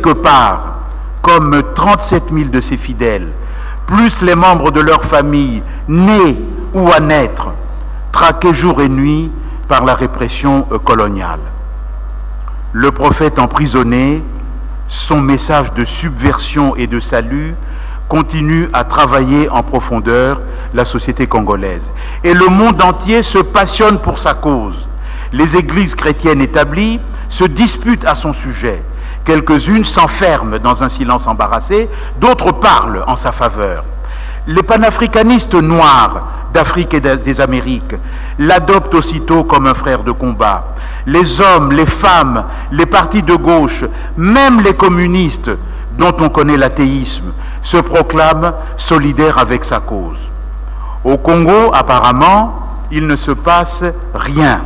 quelque part, comme 37 000 de ses fidèles, plus les membres de leur famille, nés ou à naître, traqués jour et nuit par la répression coloniale. Le prophète emprisonné, son message de subversion et de salut continue à travailler en profondeur la société congolaise. Et le monde entier se passionne pour sa cause. Les églises chrétiennes établies se disputent à son sujet. Quelques-unes s'enferment dans un silence embarrassé, d'autres parlent en sa faveur. Les panafricanistes noirs d'Afrique et des Amériques l'adoptent aussitôt comme un frère de combat. Les hommes, les femmes, les partis de gauche, même les communistes, dont on connaît l'athéisme, se proclament solidaires avec sa cause. Au Congo, apparemment, il ne se passe rien.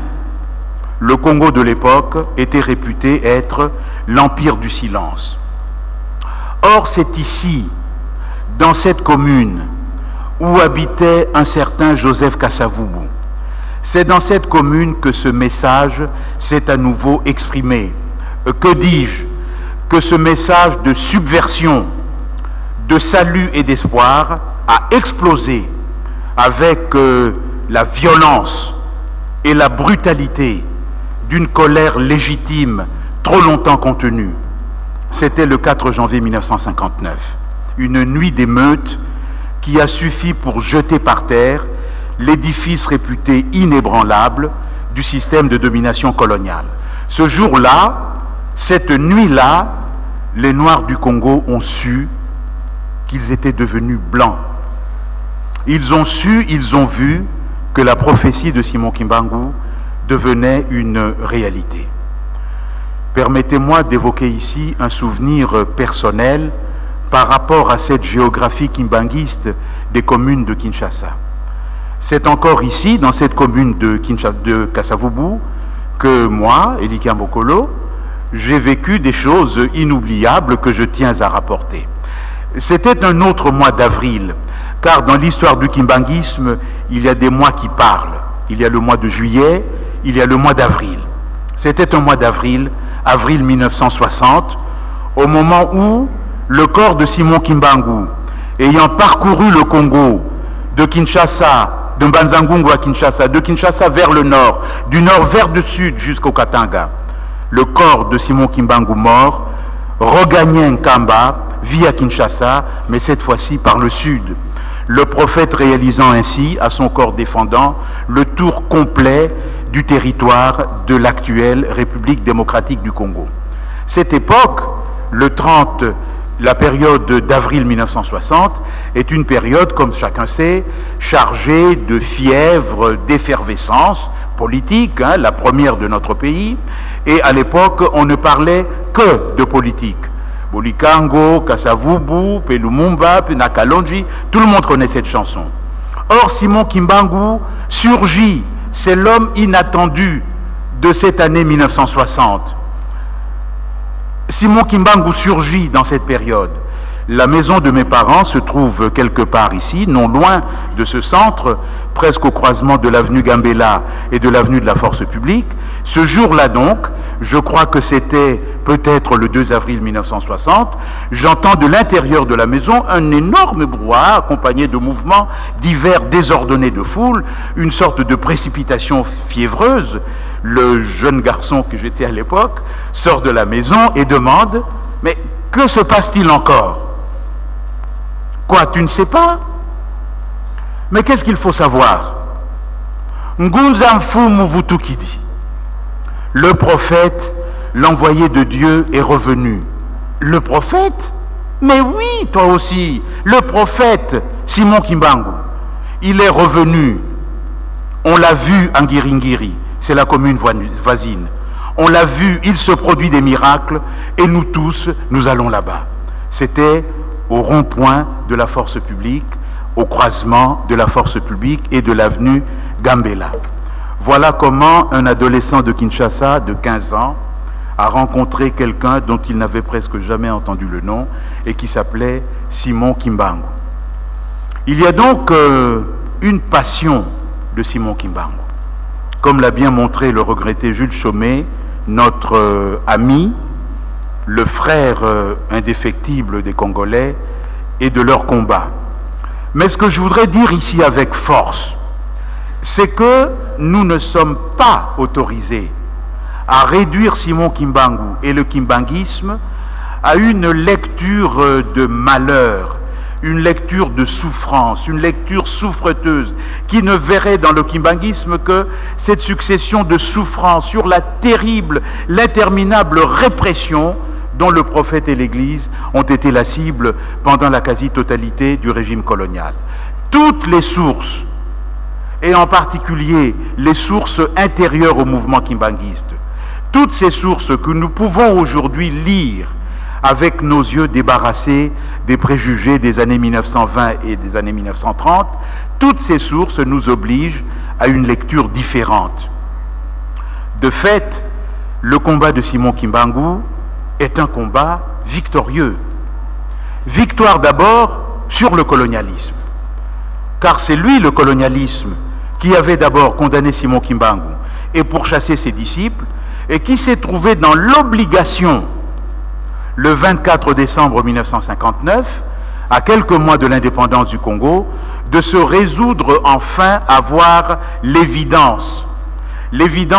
Le Congo de l'époque était réputé être l'empire du silence. Or, c'est ici, dans cette commune, où habitait un certain Joseph Kasavubu. C'est dans cette commune que ce message s'est à nouveau exprimé. Que dis-je? Que ce message de subversion, de salut et d'espoir a explosé avec la violence et la brutalité d'une colère légitime trop longtemps contenue. C'était le 4 janvier 1959, une nuit d'émeute qui a suffi pour jeter par terre l'édifice réputé inébranlable du système de domination coloniale. Ce jour-là, cette nuit-là, les Noirs du Congo ont su qu'ils étaient devenus blancs. Ils ont su, ils ont vu que la prophétie de Simon Kimbangu devenait une réalité. Permettez-moi d'évoquer ici un souvenir personnel par rapport à cette géographie kimbanguiste des communes de Kinshasa. C'est encore ici, dans cette commune de Kasavubu, que moi, Elika Mbokolo, j'ai vécu des choses inoubliables que je tiens à rapporter. C'était un autre mois d'avril, car dans l'histoire du kimbanguisme, il y a des mois qui parlent. Il y a le mois de juillet, il y a le mois d'avril. C'était un mois d'avril, avril 1960, au moment où le corps de Simon Kimbangu, ayant parcouru le Congo, de Kinshasa, de Mbanzangungu à Kinshasa, de Kinshasa vers le nord, du nord vers le sud jusqu'au Katanga, le corps de Simon Kimbangu mort regagnait Nkamba via Kinshasa, mais cette fois-ci par le sud. Le prophète réalisant ainsi, à son corps défendant, le tour complet du territoire de l'actuelle République démocratique du Congo. Cette époque, la période d'avril 1960, est une période, comme chacun sait, chargée de fièvre, d'effervescence politique, la première de notre pays, et à l'époque, on ne parlait que de politique. Bolikango, Kasavubu, Pelumumba, Nakalonji, tout le monde connaît cette chanson. Or, Simon Kimbangu surgit, c'est l'homme inattendu de cette année 1960. Simon Kimbangu surgit dans cette période. La maison de mes parents se trouve quelque part ici, non loin de ce centre, presque au croisement de l'avenue Gambela et de l'avenue de la Force publique. Ce jour-là donc, je crois que c'était peut-être le 2 avril 1960, j'entends de l'intérieur de la maison un énorme brouhaha accompagné de mouvements divers désordonnés de foule, une sorte de précipitation fiévreuse. Le jeune garçon que j'étais à l'époque sort de la maison et demande « Mais que se passe-t-il encore ?» Quoi, tu ne sais pas? Mais qu'est-ce qu'il faut savoir? Ngunzamfu Muvutukidi, le prophète, l'envoyé de Dieu, est revenu. Le prophète? Mais oui, toi aussi, le prophète Simon Kimbangu, il est revenu. On l'a vu en Ngiringiri, c'est la commune voisine. On l'a vu, il se produit des miracles, et nous tous, nous allons là-bas. C'était au rond-point de la Force publique, au croisement de la Force publique et de l'avenue Gambela. Voilà comment un adolescent de Kinshasa de 15 ans a rencontré quelqu'un dont il n'avait presque jamais entendu le nom et qui s'appelait Simon Kimbangu. Il y a donc une passion de Simon Kimbangu. Comme l'a bien montré le regretté Jules Chaumet, notre ami, le frère indéfectible des Congolais et de leur combat. Mais ce que je voudrais dire ici avec force, c'est que nous ne sommes pas autorisés à réduire Simon Kimbangu et le kimbanguisme à une lecture de malheur, une lecture de souffrance, une lecture souffreteuse, qui ne verrait dans le kimbanguisme que cette succession de souffrances sur la terrible, l'interminable répression dont le prophète et l'Église ont été la cible pendant la quasi-totalité du régime colonial. Toutes les sources, et en particulier les sources intérieures au mouvement kimbanguiste, toutes ces sources que nous pouvons aujourd'hui lire avec nos yeux débarrassés des préjugés des années 1920 et des années 1930, toutes ces sources nous obligent à une lecture différente. De fait, le combat de Simon Kimbangu est un combat victorieux. Victoire d'abord sur le colonialisme, car c'est lui, le colonialisme, qui avait d'abord condamné Simon Kimbangu et pourchassé ses disciples, et qui s'est trouvé dans l'obligation, le 24 décembre 1959, à quelques mois de l'indépendance du Congo, de se résoudre enfin à voir l'évidence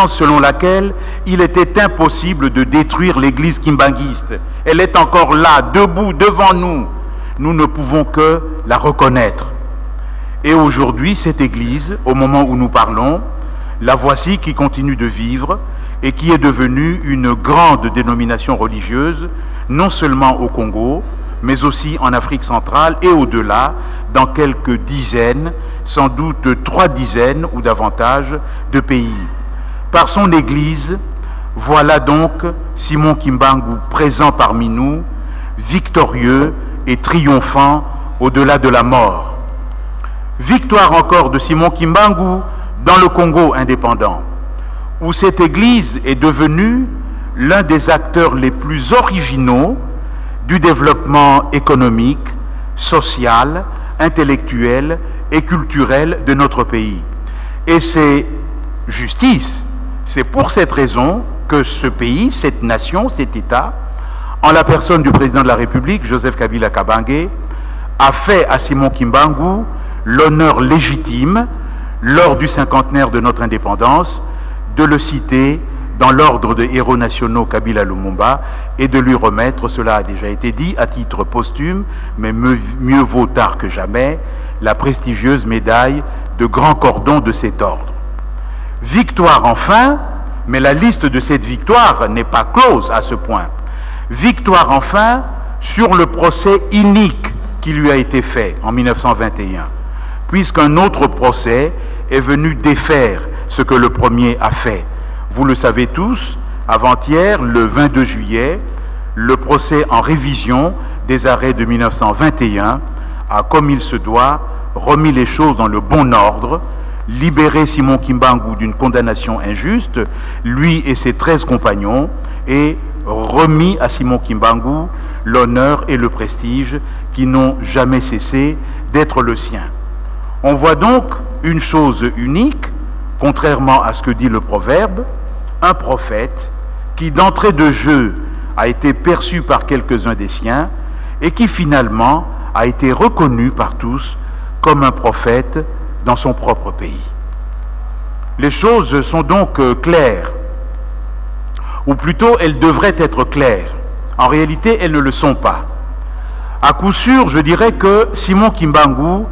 selon laquelle il était impossible de détruire l'église kimbanguiste. Elle est encore là, debout, devant nous. Nous ne pouvons que la reconnaître. Et aujourd'hui, cette église, au moment où nous parlons, la voici qui continue de vivre et qui est devenue une grande dénomination religieuse, non seulement au Congo, mais aussi en Afrique centrale et au-delà, dans quelques dizaines, sans doute 3 dizaines ou davantage de pays. Par son Église, voilà donc Simon Kimbangu présent parmi nous, victorieux et triomphant au-delà de la mort. Victoire encore de Simon Kimbangu dans le Congo indépendant, où cette Église est devenue l'un des acteurs les plus originaux du développement économique, social, intellectuel et culturel de notre pays. Et c'est justice, c'est pour cette raison que ce pays, cette nation, cet État, en la personne du président de la République, Joseph Kabila Kabange, a fait à Simon Kimbangu l'honneur légitime, lors du cinquantenaire de notre indépendance, de le citer dans l'ordre de héros nationaux Kabila Lumumba et de lui remettre, cela a déjà été dit, à titre posthume, mais mieux vaut tard que jamais, la prestigieuse médaille de grand cordon de cet ordre. Victoire enfin, mais la liste de cette victoire n'est pas close à ce point. Victoire enfin sur le procès inique qui lui a été fait en 1921, puisqu'un autre procès est venu défaire ce que le premier a fait. Vous le savez tous, avant-hier, le 22 juillet, le procès en révision des arrêts de 1921 a, comme il se doit, remis les choses dans le bon ordre, libéré Simon Kimbangu d'une condamnation injuste, lui et ses 13 compagnons, et remis à Simon Kimbangu l'honneur et le prestige qui n'ont jamais cessé d'être le sien. On voit donc une chose unique, contrairement à ce que dit le proverbe, un prophète qui d'entrée de jeu a été perçu par quelques-uns des siens et qui finalement a été reconnu par tous comme un prophète dans son propre pays. Les choses sont donc claires, ou plutôt elles devraient être claires. En réalité, elles ne le sont pas. À coup sûr, je dirais que Simon Kimbangu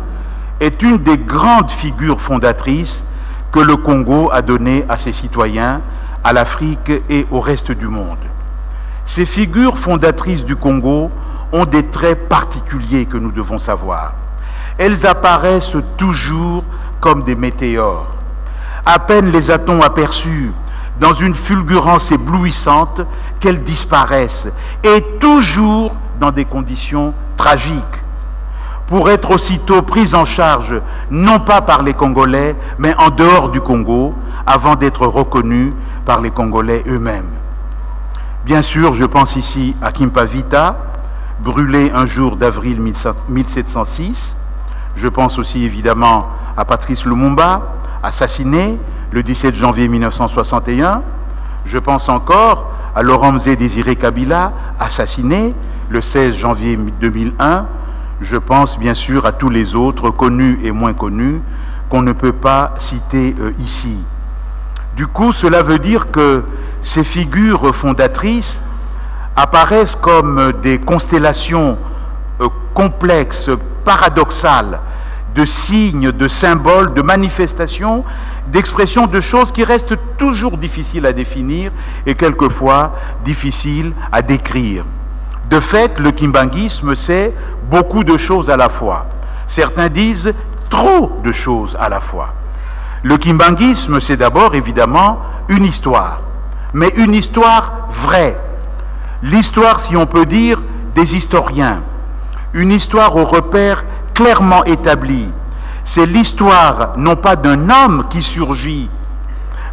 est une des grandes figures fondatrices que le Congo a données à ses citoyens, à l'Afrique et au reste du monde. Ces figures fondatrices du Congo ont des traits particuliers que nous devons savoir. Elles apparaissent toujours comme des météores. À peine les a-t-on aperçues dans une fulgurance éblouissante qu'elles disparaissent, et toujours dans des conditions tragiques, pour être aussitôt prises en charge, non pas par les Congolais, mais en dehors du Congo, avant d'être reconnues par les Congolais eux-mêmes. Bien sûr, je pense ici à Kimpavita, brûlé un jour d'avril 1706. Je pense aussi évidemment à Patrice Lumumba, assassiné le 17 janvier 1961. Je pense encore à Laurent Désiré Kabila, assassiné le 16 janvier 2001. Je pense bien sûr à tous les autres, connus et moins connus, qu'on ne peut pas citer ici. Du coup, cela veut dire que ces figures fondatrices apparaissent comme des constellations complexes, paradoxales, de signes, de symboles, de manifestations, d'expressions de choses qui restent toujours difficiles à définir et quelquefois difficiles à décrire. De fait, le kimbanguisme, c'est beaucoup de choses à la fois. Certains disent trop de choses à la fois. Le kimbanguisme, c'est d'abord évidemment une histoire, mais une histoire vraie. L'histoire, si on peut dire, des historiens. Une histoire aux repères clairement établis. C'est l'histoire, non pas d'un homme qui surgit,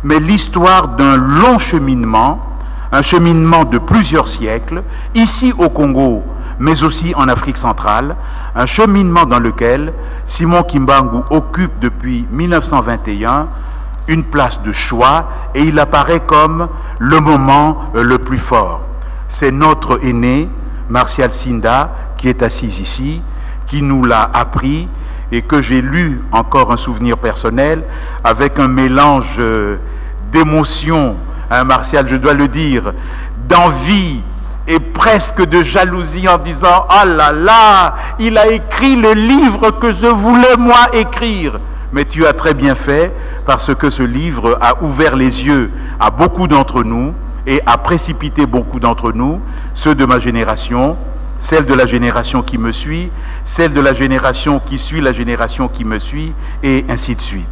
mais l'histoire d'un long cheminement, un cheminement de plusieurs siècles, ici au Congo, mais aussi en Afrique centrale, un cheminement dans lequel Simon Kimbangu occupe depuis 1921 une place de choix et il apparaît comme le moment le plus fort. C'est notre aîné, Martial Sinda, qui est assis ici, qui nous l'a appris et que j'ai lu, encore un souvenir personnel, avec un mélange d'émotions, hein, Martial, je dois le dire, d'envie et presque de jalousie en disant « Ah là là, il a écrit le livre que je voulais moi écrire !» Mais tu as très bien fait parce que ce livre a ouvert les yeux à beaucoup d'entre nous et a précipité beaucoup d'entre nous, ceux de ma génération, celle de la génération qui me suit, celle de la génération qui suit la génération qui me suit, et ainsi de suite.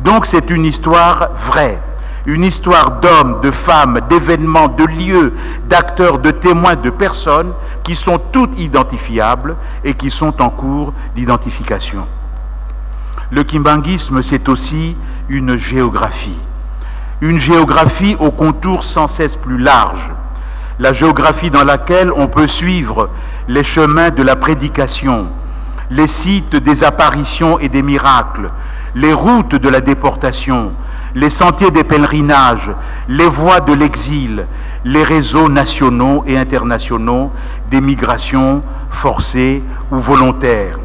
Donc c'est une histoire vraie, une histoire d'hommes, de femmes, d'événements, de lieux, d'acteurs, de témoins, de personnes qui sont toutes identifiables et qui sont en cours d'identification. Le kimbanguisme, c'est aussi une géographie aux contours sans cesse plus larges. La géographie dans laquelle on peut suivre les chemins de la prédication, les sites des apparitions et des miracles, les routes de la déportation, les sentiers des pèlerinages, les voies de l'exil, les réseaux nationaux et internationaux des migrations forcées ou volontaires.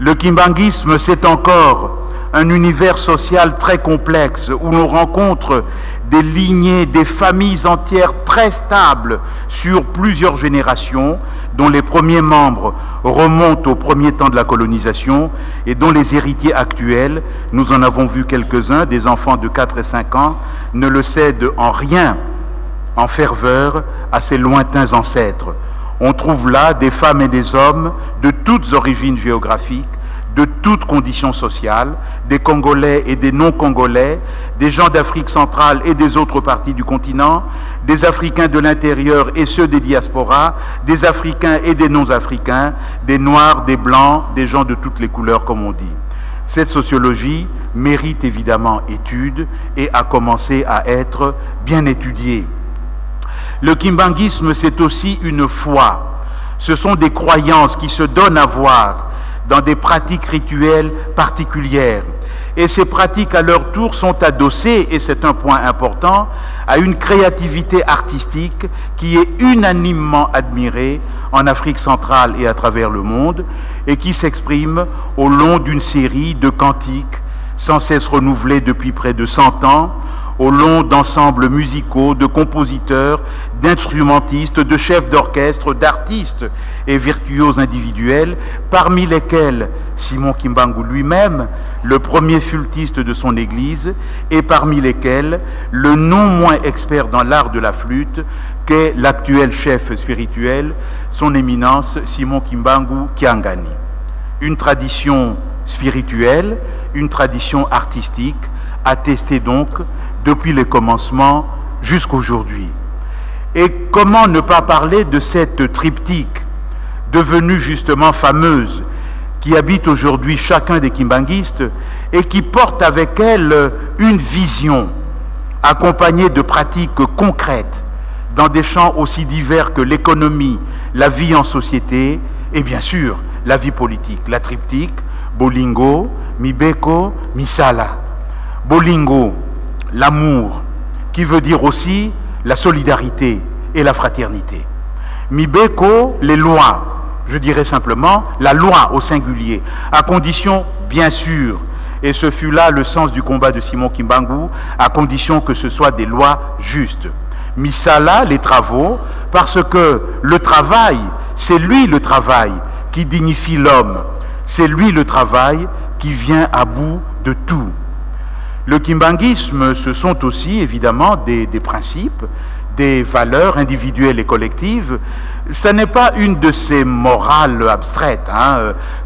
Le kimbanguisme, c'est encore un univers social très complexe où l'on rencontre des lignées, des familles entières très stables sur plusieurs générations, dont les premiers membres remontent aux premiers temps de la colonisation et dont les héritiers actuels, nous en avons vu quelques-uns, des enfants de 4 et 5 ans, ne le cèdent en rien, en ferveur, à ses lointains ancêtres. On trouve là des femmes et des hommes de toutes origines géographiques, de toutes conditions sociales, des Congolais et des non-Congolais, des gens d'Afrique centrale et des autres parties du continent, des Africains de l'intérieur et ceux des diasporas, des Africains et des non-Africains, des Noirs, des Blancs, des gens de toutes les couleurs, comme on dit. Cette sociologie mérite évidemment étude et a commencé à être bien étudiée. Le kimbanguisme, c'est aussi une foi. Ce sont des croyances qui se donnent à voir dans des pratiques rituelles particulières. Et ces pratiques, à leur tour, sont adossées, et c'est un point important, à une créativité artistique qui est unanimement admirée en Afrique centrale et à travers le monde, et qui s'exprime au long d'une série de cantiques sans cesse renouvelés depuis près de 100 ans, au long d'ensembles musicaux, de compositeurs, d'instrumentistes, de chefs d'orchestre, d'artistes et virtuoses individuels, parmi lesquels Simon Kimbangu lui-même, le premier flûtiste de son église, et parmi lesquels le non moins expert dans l'art de la flûte qu'est l'actuel chef spirituel, son éminence Simon Kimbangu Kiangani. Une tradition spirituelle, une tradition artistique, attestée donc depuis les commencements jusqu'aujourd'hui. Et comment ne pas parler de cette triptyque devenue justement fameuse, qui habite aujourd'hui chacun des kimbanguistes et qui porte avec elle une vision accompagnée de pratiques concrètes dans des champs aussi divers que l'économie, la vie en société et bien sûr la vie politique. La triptyque, Bolingo, Mibeko, Misala. Bolingo, l'amour, qui veut dire aussi la solidarité et la fraternité. Mibeko, les lois, je dirais simplement la loi au singulier, à condition, bien sûr, et ce fut là le sens du combat de Simon Kimbangu, à condition que ce soit des lois justes. Misala, les travaux, parce que le travail, c'est lui le travail qui dignifie l'homme, c'est lui le travail qui vient à bout de tout. Le kimbanguisme, ce sont aussi évidemment des principes, des valeurs individuelles et collectives. Ce n'est pas une de ces morales abstraites,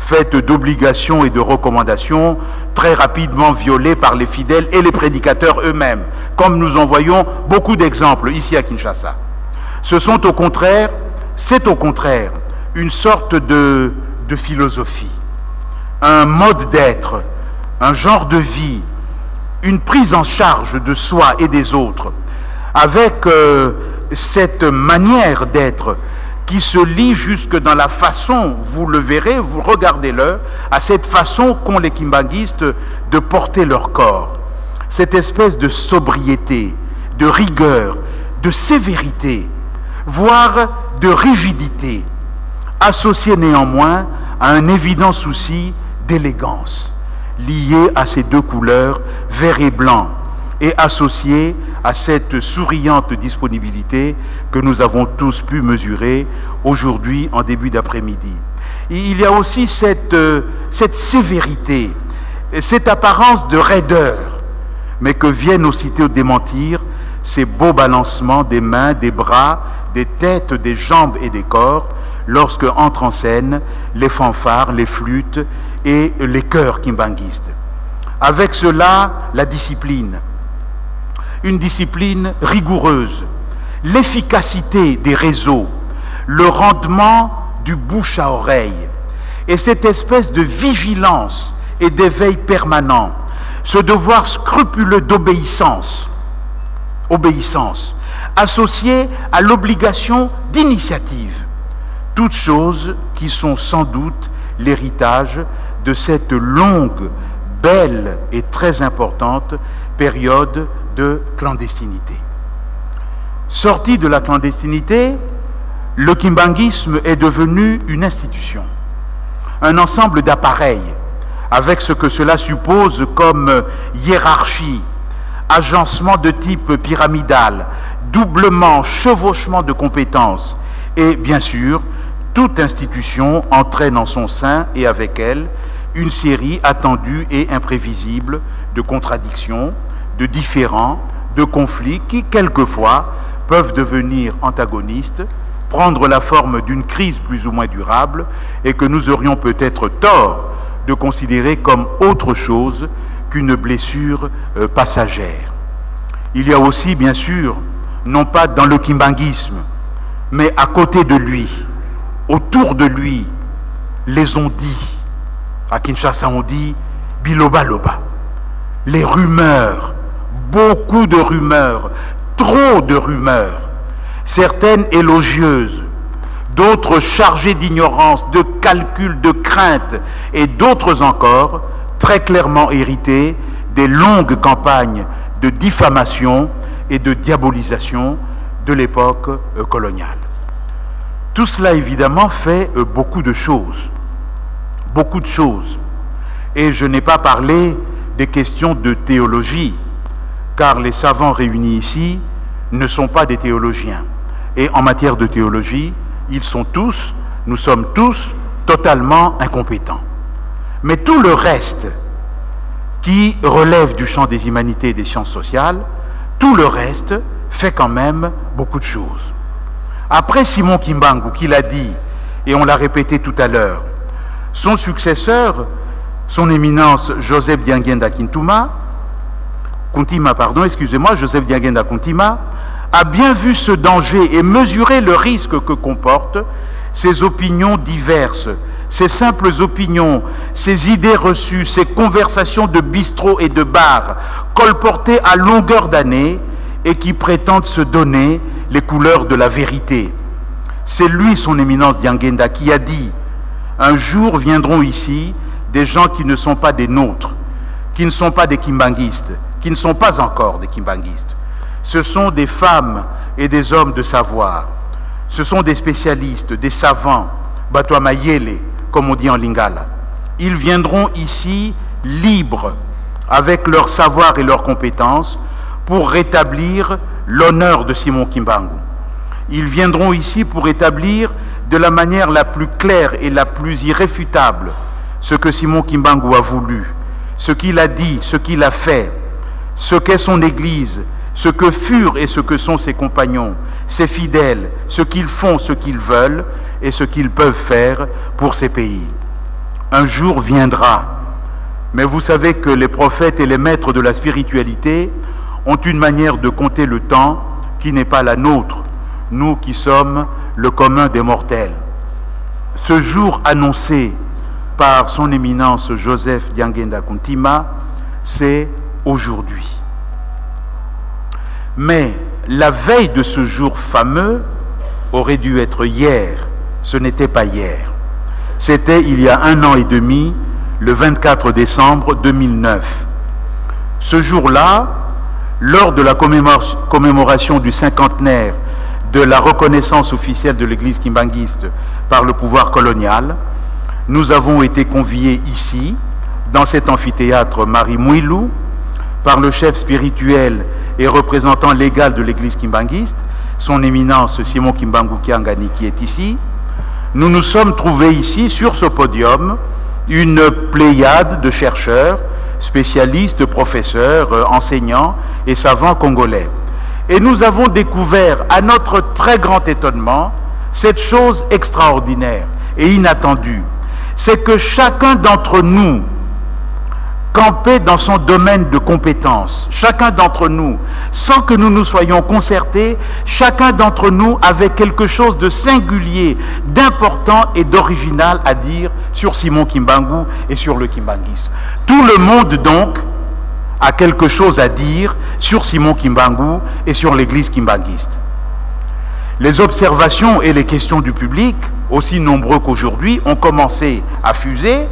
faites d'obligations et de recommandations très rapidement violées par les fidèles et les prédicateurs eux-mêmes, comme nous en voyons beaucoup d'exemples ici à Kinshasa. C'est au contraire une sorte de philosophie, un mode d'être, un genre de vie, une prise en charge de soi et des autres, avec cette manière d'être qui se lie jusque dans la façon, vous le verrez, vous regardez-le, à cette façon qu'ont les kimbanguistes de porter leur corps. Cette espèce de sobriété, de rigueur, de sévérité, voire de rigidité, associée néanmoins à un évident souci d'élégance, lié à ces deux couleurs, vert et blanc, et associé à cette souriante disponibilité que nous avons tous pu mesurer aujourd'hui en début d'après-midi. Il y a aussi cette sévérité, cette apparence de raideur, mais que viennent aussitôt démentir ces beaux balancements des mains, des bras, des têtes, des jambes et des corps, lorsque entrent en scène les fanfares, les flûtes et les chœurs kimbanguistes. Avec cela, la discipline, une discipline rigoureuse, l'efficacité des réseaux, le rendement du bouche à oreille, et cette espèce de vigilance et d'éveil permanent, ce devoir scrupuleux d'obéissance, associé à l'obligation d'initiative, toutes choses qui sont sans doute l'héritage de cette longue, belle et très importante période de clandestinité. Sorti de la clandestinité, le kimbanguisme est devenu une institution, un ensemble d'appareils, avec ce que cela suppose comme hiérarchie, agencement de type pyramidal, doublement, chevauchement de compétences, et bien sûr, toute institution entraîne en son sein et avec elle une série attendue et imprévisible de contradictions, de différends, de conflits qui, quelquefois, peuvent devenir antagonistes, prendre la forme d'une crise plus ou moins durable et que nous aurions peut-être tort de considérer comme autre chose qu'une blessure passagère. Il y a aussi, bien sûr, non pas dans le kimbanguisme, mais à côté de lui, autour de lui, les on-dit. À Kinshasa, on dit « biloba-loba ». Les rumeurs, beaucoup de rumeurs, trop de rumeurs, certaines élogieuses, d'autres chargées d'ignorance, de calcul, de crainte, et d'autres encore très clairement héritées des longues campagnes de diffamation et de diabolisation de l'époque coloniale. Tout cela, évidemment, fait beaucoup de choses, et je n'ai pas parlé des questions de théologie, car les savants réunis ici ne sont pas des théologiens. Et en matière de théologie, nous sommes tous totalement incompétents. Mais tout le reste qui relève du champ des humanités et des sciences sociales, tout le reste fait quand même beaucoup de choses. Après Simon Kimbangu, qui l'a dit, et on l'a répété tout à l'heure, son successeur, son éminence Joseph Diangenda Kuntima, Joseph Diangenda Kuntima, a bien vu ce danger et mesuré le risque que comportent ces opinions diverses, ces simples opinions, ces idées reçues, ces conversations de bistrot et de bar, colportées à longueur d'année et qui prétendent se donner les couleurs de la vérité. C'est lui, son éminence Diangenda, qui a dit « Un jour viendront ici des gens qui ne sont pas des nôtres, qui ne sont pas des kimbanguistes, qui ne sont pas encore des kimbanguistes. Ce sont des femmes et des hommes de savoir. Ce sont des spécialistes, des savants, Batwa Mayele, comme on dit en Lingala. Ils viendront ici libres, avec leur savoir et leurs compétences, pour rétablir l'honneur de Simon Kimbangu. Ils viendront ici pour établir de la manière la plus claire et la plus irréfutable ce que Simon Kimbangu a voulu, ce qu'il a dit, ce qu'il a fait, ce qu'est son Église, ce que furent et ce que sont ses compagnons, ses fidèles, ce qu'ils font, ce qu'ils veulent et ce qu'ils peuvent faire pour ces pays. Un jour viendra, mais vous savez que les prophètes et les maîtres de la spiritualité ont une manière de compter le temps qui n'est pas la nôtre, nous qui sommes le commun des mortels. Ce jour annoncé par son éminence Joseph Diangenda Kuntima, c'est aujourd'hui. Mais la veille de ce jour fameux aurait dû être hier. Ce n'était pas hier. C'était il y a 1 an et demi, le 24 décembre 2009. Ce jour-là, lors de la commémoration du cinquantenaire de la reconnaissance officielle de l'Église kimbanguiste par le pouvoir colonial, nous avons été conviés ici, dans cet amphithéâtre Marie Mouilou, par le chef spirituel et représentant légal de l'Église kimbanguiste, son éminence Simon Kimbangu Kiangani, qui est ici. Nous nous sommes trouvés ici, sur ce podium, une pléiade de chercheurs, spécialistes, professeurs, enseignants et savants congolais. Et nous avons découvert, à notre très grand étonnement, cette chose extraordinaire et inattendue. C'est que chacun d'entre nous campait dans son domaine de compétence. Chacun d'entre nous, sans que nous nous soyons concertés, chacun d'entre nous avait quelque chose de singulier, d'important et d'original à dire sur Simon Kimbangu et sur le kimbanguisme. Tout le monde, donc, a quelque chose à dire sur Simon Kimbangu et sur l'Église kimbanguiste. Les observations et les questions du public, aussi nombreux qu'aujourd'hui, ont commencé à fuser,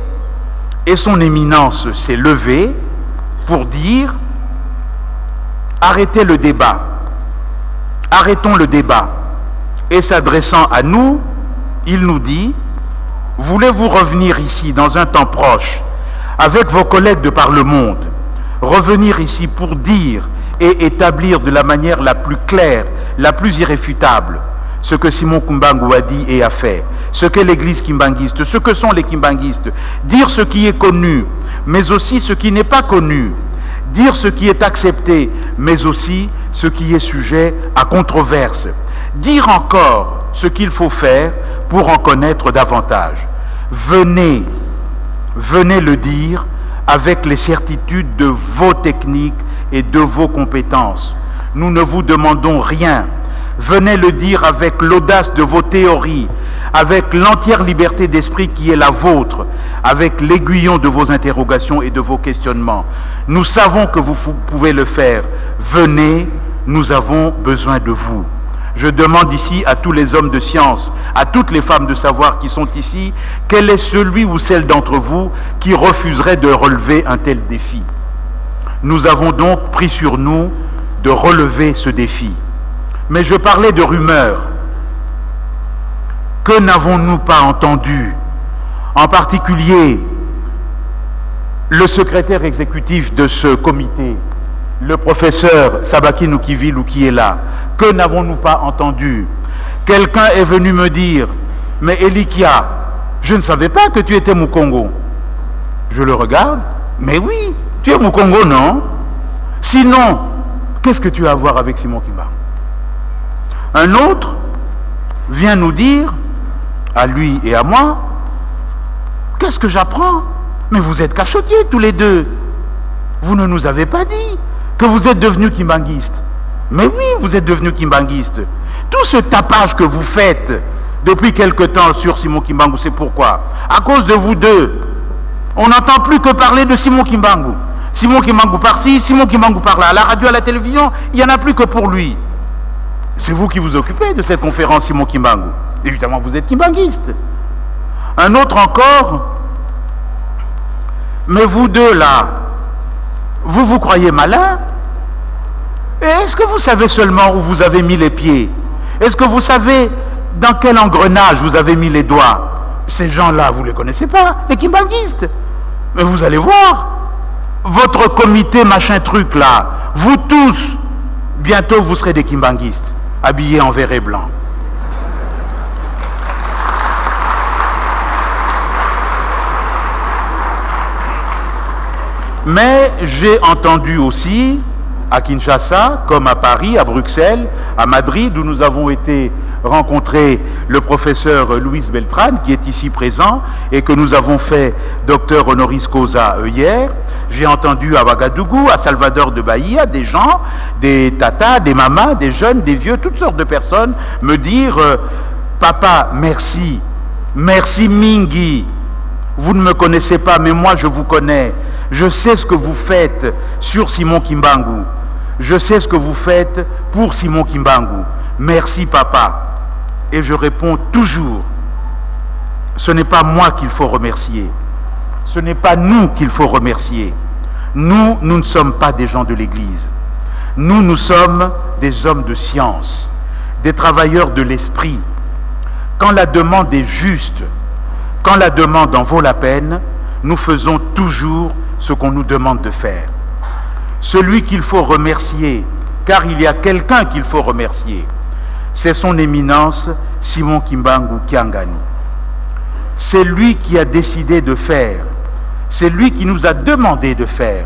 et son éminence s'est levée pour dire « Arrêtez le débat, arrêtons le débat ». Et s'adressant à nous, il nous dit « Voulez-vous revenir ici dans un temps proche, avec vos collègues de par le monde, revenir ici pour dire et établir de la manière la plus claire, la plus irréfutable, ce que Simon Kimbangu a dit et a fait, ce qu'est l'Église kimbanguiste, ce que sont les kimbanguistes, dire ce qui est connu, mais aussi ce qui n'est pas connu, dire ce qui est accepté, mais aussi ce qui est sujet à controverse, dire encore ce qu'il faut faire pour en connaître davantage. Venez le dire avec les certitudes de vos techniques et de vos compétences. Nous ne vous demandons rien. Venez le dire avec l'audace de vos théories, avec l'entière liberté d'esprit qui est la vôtre, avec l'aiguillon de vos interrogations et de vos questionnements. Nous savons que vous pouvez le faire. Venez, nous avons besoin de vous. Je demande ici à tous les hommes de science, à toutes les femmes de savoir qui sont ici, quel est celui ou celle d'entre vous qui refuserait de relever un tel défi. Nous avons donc pris sur nous de relever ce défi. Mais je parlais de rumeurs. Que n'avons-nous pas entendu? En particulier, le secrétaire exécutif de ce comité, le professeur Sabaki Nukivilu qui est là. Que n'avons-nous pas entendu? Quelqu'un est venu me dire, mais Elikia, je ne savais pas que tu étais Mukongo. Je le regarde, mais oui, tu es Mukongo, non? Sinon, qu'est-ce que tu as à voir avec Simon Kimbangu? Un autre vient nous dire, à lui et à moi, qu'est-ce que j'apprends? Mais vous êtes cachotiers tous les deux. Vous ne nous avez pas dit que vous êtes devenus kimbanguistes. Mais oui, vous êtes devenus kimbanguistes. Tout ce tapage que vous faites depuis quelque temps sur Simon Kimbangu, c'est pourquoi? À cause de vous deux. On n'entend plus que parler de Simon Kimbangu. Simon Kimbangu par-ci, Simon Kimbangu par-là. À la radio, à la télévision, il n'y en a plus que pour lui. C'est vous qui vous occupez de cette conférence Simon Kimbangu. Évidemment, vous êtes kimbanguiste. Un autre encore, mais vous deux là, vous vous croyez malin? Et est-ce que vous savez seulement où vous avez mis les pieds? Est-ce que vous savez dans quel engrenage vous avez mis les doigts? Ces gens-là, vous ne les connaissez pas, les kimbanguistes. Mais vous allez voir, votre comité machin truc là, vous tous, bientôt vous serez des kimbanguistes, habillés en vert et blanc. Mais j'ai entendu aussi à Kinshasa, comme à Paris, à Bruxelles, à Madrid, où nous avons été rencontrer le professeur Luis Beltran, qui est ici présent, et que nous avons fait docteur honoris causa hier. J'ai entendu à Ouagadougou, à Salvador de Bahia, des gens, des tatas, des mamas, des jeunes, des vieux, toutes sortes de personnes, me dire « Papa, merci, merci Mingi, vous ne me connaissez pas, mais moi je vous connais. Je sais ce que vous faites sur Simon Kimbangu. Je sais ce que vous faites pour Simon Kimbangu. Merci papa. » Et je réponds toujours, ce n'est pas moi qu'il faut remercier. Ce n'est pas nous qu'il faut remercier. Nous ne sommes pas des gens de l'Église. Nous sommes des hommes de science, des travailleurs de l'esprit. Quand la demande est juste, quand la demande en vaut la peine, nous faisons toujours ce qu'on nous demande de faire. Celui qu'il faut remercier, car il y a quelqu'un qu'il faut remercier, c'est son éminence Simon Kimbangu Kiangani. C'est lui qui a décidé de faire, c'est lui qui nous a demandé de faire.